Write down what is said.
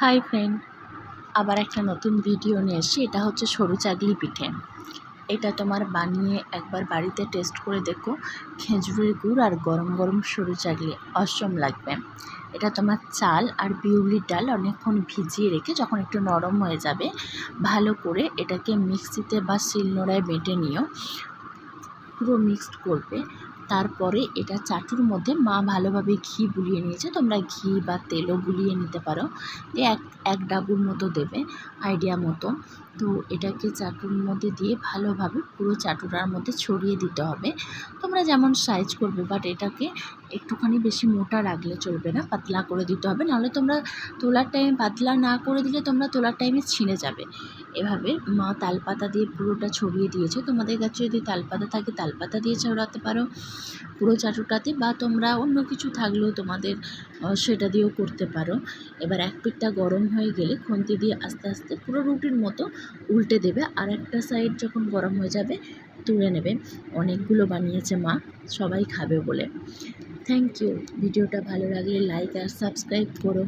Hi friend, আবার একটা নতুন ভিডিও নিয়ে এসেছি। এটা হচ্ছে সরু চাগলি পিঠে। এটা তোমার বানিয়ে একবার বাড়িতে টেস্ট করে দেখো। খেজুরের গুড় আর গরম গরম সরু চাগলি অসম লাগবে। এটা তোমার চাল আর বিউলির ডাল অনেকক্ষণ ভিজিয়ে রেখে যখন একটু নরম হয়ে যাবে, ভালো করে এটাকে মিক্সিতে বা শিলনোড়ায় বেটে নিও। পুরো মিক্সড করবে। তারপরে এটা চাটুর মধ্যে মা ভালোভাবে ঘি বুলিয়ে নিয়েছে, তোমরা ঘি বা তেলও বুলিয়ে নিতে পারো। দিয়ে এক ডাবুর মতো দেবে আইডিয়া মতো। তো এটাকে চাটুর মধ্যে দিয়ে ভালোভাবে পুরো চাটুটার মধ্যে ছড়িয়ে দিতে হবে। তোমরা যেমন সাইজ করবে, বাট এটাকে একটুখানি বেশি মোটা রাখলে চলবে না, পাতলা করে দিতে হবে। নাহলে তোমরা তোলার টাইমে পাতলা না করে দিলে তোমরা তোলার টাইমে ছিঁড়ে যাবে। এভাবে মা তালপাতা দিয়ে পুরোটা ছড়িয়ে দিয়েছে। তোমাদের কাছে যদি তালপাতা থাকে তালপাতা দিয়ে ছড়াতে পারো পুরো চাটুটাতে, বা তোমরা অন্য কিছু থাকলেও তোমাদের সেটা দিয়েও করতে পারো। এবার এক পিঠটা গরম হয়ে গেলে খুন্তি দিয়ে আস্তে আস্তে পুরো রুটির মতো উল্টে দেবে। আর একটা সাইড যখন গরম হয়ে যাবে তুলে নেবে। অনেকগুলো বানিয়েছে মা, সবাই খাবে বলে। Thank you. ভিডিওটা ভালো লাগলে লাইক আর সাবস্ক্রাইব করো।